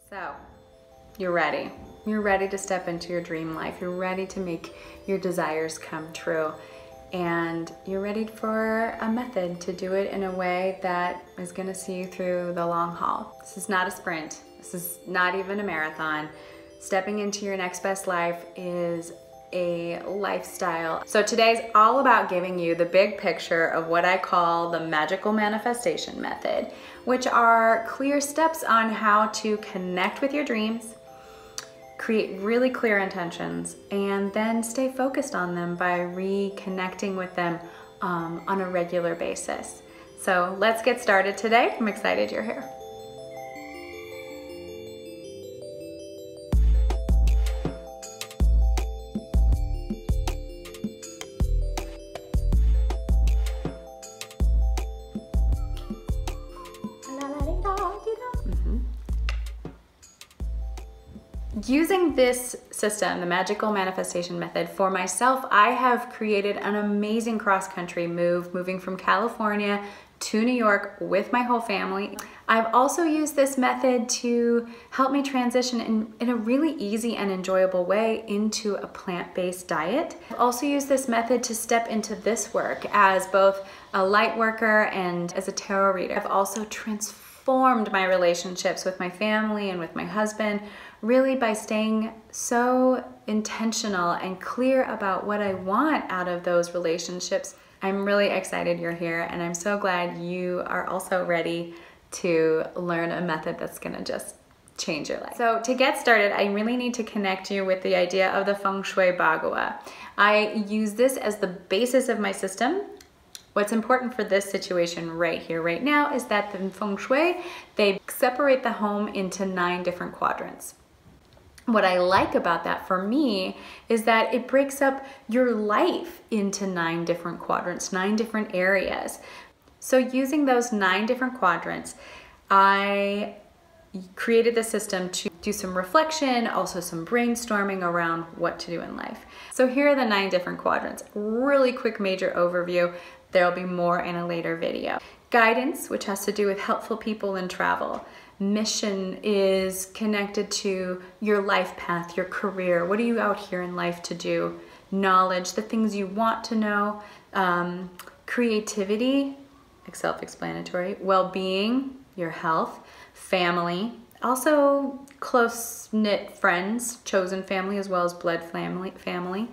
So, you're ready. You're ready to step into your dream life. You're ready to make your desires come true. And you're ready for a method to do it in a way that is gonna see you through the long haul. This is not a sprint. This is not even a marathon. Stepping into your next best life is a lifestyle. So today's all about giving you the big picture of what I call the magical manifestation method, which are clear steps on how to connect with your dreams, create really clear intentions, and then stay focused on them by reconnecting with them on a regular basis. So let's get started today. I'm excited you're here. Using this system, the magical manifestation method, for myself, I have created an amazing cross-country move, moving from California to New York with my whole family. I've also used this method to help me transition in a really easy and enjoyable way into a plant-based diet. I've also used this method to step into this work as both a light worker and as a tarot reader. I've also transformed my relationships with my family and with my husband, really by staying so intentional and clear about what I want out of those relationships. I'm really excited you're here, and I'm so glad you are also ready to learn a method that's gonna just change your life. So to get started, I really need to connect you with the idea of the Feng Shui Bagua. I use this as the basis of my system. What's important for this situation right here, right now, is that the Feng Shui, they separate the home into 9 different quadrants. What I like about that for me is that it breaks up your life into 9 different quadrants, 9 different areas. So using those 9 different quadrants, I created the system to do some reflection, also some brainstorming around what to do in life. So here are the 9 different quadrants. Really quick major overview. There'll be more in a later video. Guidance, which has to do with helpful people and travel. Mission is connected to your life path, your career. What are you out here in life to do? Knowledge, the things you want to know. Creativity, self-explanatory. Well-being, your health. Family, also close-knit friends, chosen family as well as blood family.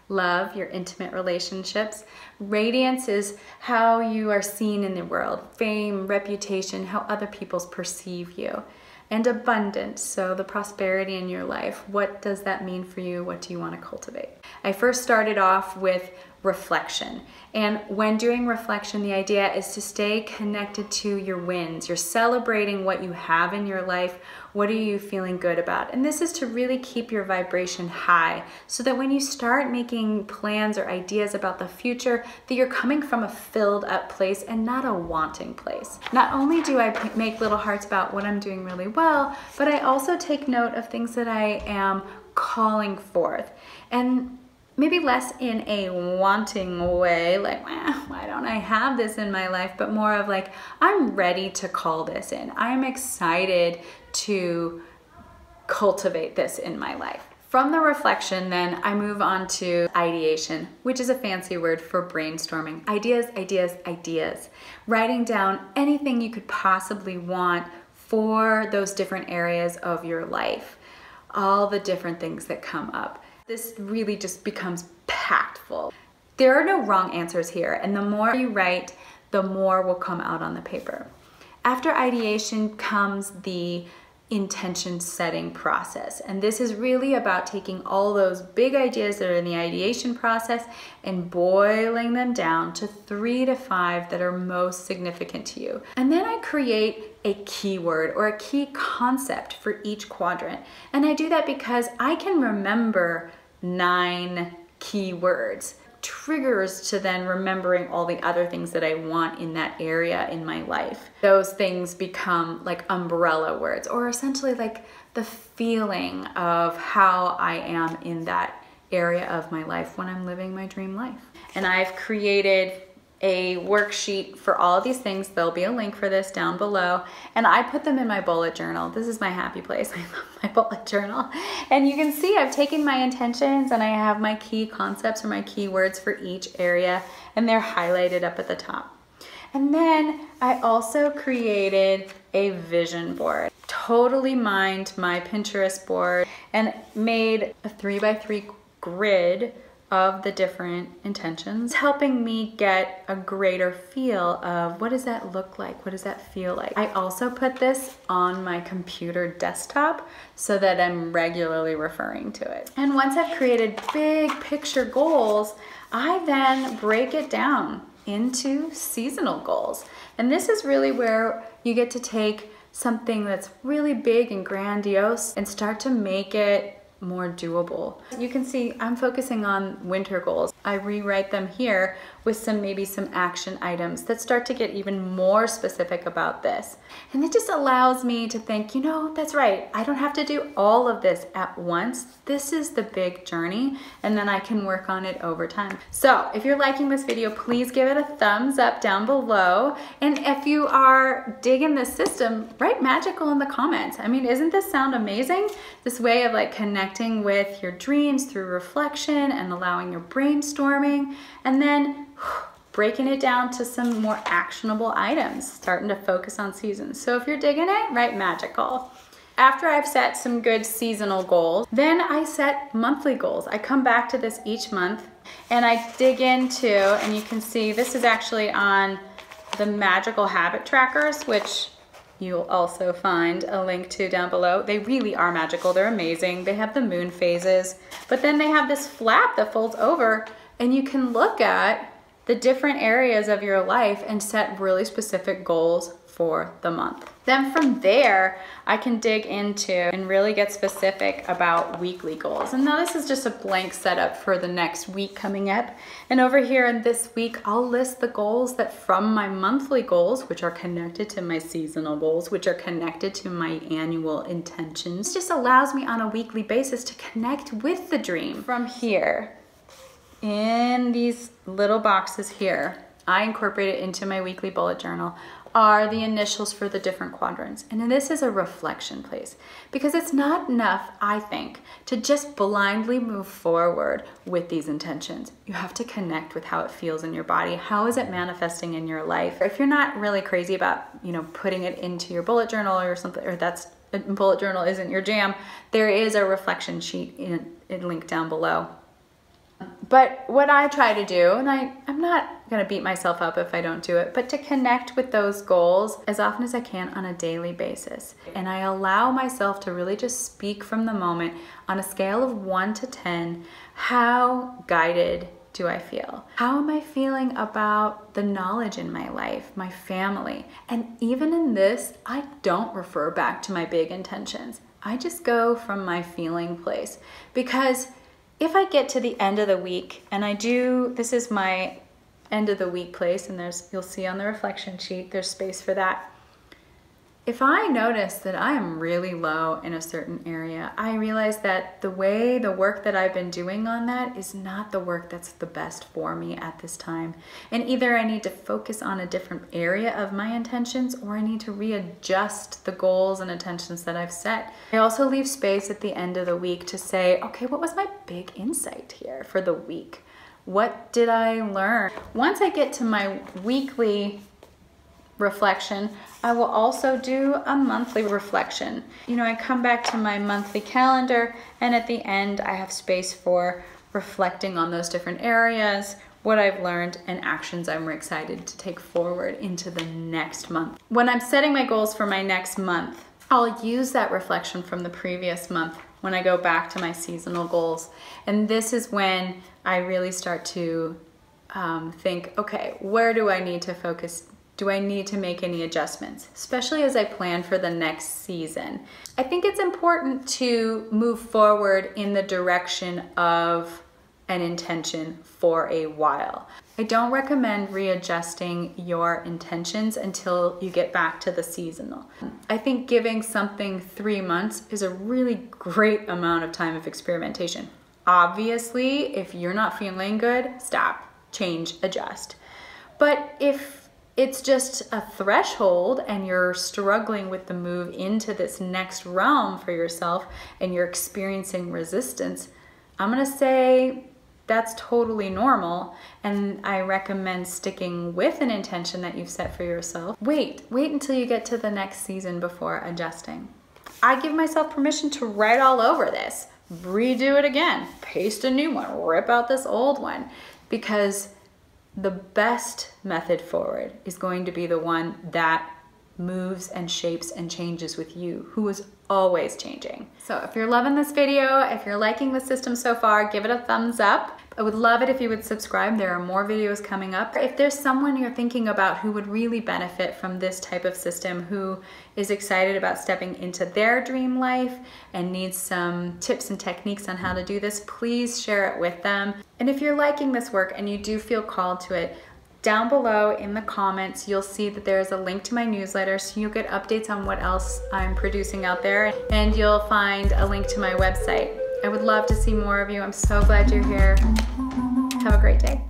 Love, your intimate relationships. Radiance is how you are seen in the world. Fame, reputation, how other people perceive you. And abundance, so the prosperity in your life. What does that mean for you? What do you want to cultivate? I first started off with reflection. And when doing reflection, the idea is to stay connected to your wins. You're celebrating what you have in your life. What are you feeling good about? And this is to really keep your vibration high so that when you start making plans or ideas about the future, that you're coming from a filled up place and not a wanting place. Not only do I make little hearts about what I'm doing really well, but I also take note of things that I am calling forth. And maybe less in a wanting way, like, why don't I have this in my life? But more of like, I'm ready to call this in. I'm excited to cultivate this in my life. From the reflection, then I move on to ideation, which is a fancy word for brainstorming. Ideas, ideas, ideas. Writing down anything you could possibly want for those different areas of your life. All the different things that come up. This really just becomes packed full. There are no wrong answers here, and the more you write, the more will come out on the paper. After ideation comes the intention setting process, and this is really about taking all those big ideas that are in the ideation process and boiling them down to 3 to 5 that are most significant to you. And then I create a keyword or a key concept for each quadrant, and I do that because I can remember 9 keywords, triggers to then remembering all the other things that I want in that area in my life. Those things become like umbrella words, or essentially like the feeling of how I am in that area of my life when I'm living my dream life. And I've created a worksheet for all of these things. There'll be a link for this down below. And I put them in my bullet journal. This is my happy place. I love my bullet journal. And you can see I've taken my intentions and I have my key concepts or my keywords for each area, and they're highlighted up at the top. And then I also created a vision board. Totally mined my Pinterest board and made a 3x3 grid of the different intentions, helping me get a greater feel of what does that look like? What does that feel like? I also put this on my computer desktop so that I'm regularly referring to it. And once I've created big picture goals, I then break it down into seasonal goals. And this is really where you get to take something that's really big and grandiose and start to make it more doable. You can see I'm focusing on winter goals. I rewrite them here with maybe some action items that start to get even more specific about this. And it just allows me to think, you know, that's right. I don't have to do all of this at once. This is the big journey, and then I can work on it over time. So if you're liking this video, please give it a thumbs up down below. And if you are digging this system, write magical in the comments. I mean, isn't this sound amazing? This way of like connecting with your dreams through reflection and allowing your brainstorming, and then breaking it down to some more actionable items, starting to focus on seasons. So if you're digging it, write magical. After I've set some good seasonal goals, then I set monthly goals. I come back to this each month and I dig into, and you can see this is actually on the magical habit trackers, which you'll also find a link to down below. They really are magical, they're amazing. They have the moon phases, but then they have this flap that folds over and you can look at the different areas of your life and set really specific goals for the month. Then from there, I can dig into and really get specific about weekly goals. And now this is just a blank setup for the next week coming up. And over here in this week, I'll list the goals that from my monthly goals, which are connected to my seasonal goals, which are connected to my annual intentions. This just allows me on a weekly basis to connect with the dream. From here, in these little boxes here, I incorporate it into my weekly bullet journal, are the initials for the different quadrants. And this is a reflection place because it's not enough, I think, to just blindly move forward with these intentions. You have to connect with how it feels in your body. How is it manifesting in your life? If you're not really crazy about, you know, putting it into your bullet journal or something, or that's a bullet journal isn't your jam, there is a reflection sheet in link down below. But what I try to do, and I'm not gonna beat myself up if I don't do it, but to connect with those goals as often as I can on a daily basis. And I allow myself to really just speak from the moment on a scale of 1 to 10, how guided do I feel? How am I feeling about the knowledge in my life, my family? And even in this, I don't refer back to my big intentions. I just go from my feeling place, because if I get to the end of the week and this is my end of the week place, and you'll see on the reflection sheet, there's space for that. If I notice that I am really low in a certain area, I realize that the work that I've been doing on that is not the work that's the best for me at this time. And either I need to focus on a different area of my intentions, or I need to readjust the goals and intentions that I've set. I also leave space at the end of the week to say, okay, what was my big insight here for the week? What did I learn? Once I get to my weekly reflection, I will also do a monthly reflection. You know, I come back to my monthly calendar, and at the end I have space for reflecting on those different areas, what I've learned, and actions I'm excited to take forward into the next month. When I'm setting my goals for my next month, I'll use that reflection from the previous month when I go back to my seasonal goals. And this is when I really start to think, okay, where do I need to focus? Do I need to make any adjustments, especially as I plan for the next season? I think it's important to move forward in the direction of an intention for a while. I don't recommend readjusting your intentions until you get back to the seasonal. I think giving something 3 months is a really great amount of time of experimentation. Obviously, if you're not feeling good, stop, change, adjust. But if it's just a threshold and you're struggling with the move into this next realm for yourself and you're experiencing resistance, I'm gonna say that's totally normal, and I recommend sticking with an intention that you've set for yourself. Wait until you get to the next season before adjusting. I give myself permission to write all over this, redo it again, paste a new one, rip out this old one, because the best method forward is going to be the one that moves and shapes and changes with you, who is always changing. So if you're loving this video, if you're liking the system so far, give it a thumbs up. I would love it if you would subscribe. There are more videos coming up. If there's someone you're thinking about who would really benefit from this type of system, who is excited about stepping into their dream life and needs some tips and techniques on how to do this, please share it with them. And if you're liking this work and you do feel called to it, down below in the comments, you'll see that there's a link to my newsletter, so you'll get updates on what else I'm producing out there, and you'll find a link to my website. I would love to see more of you. I'm so glad you're here. Have a great day.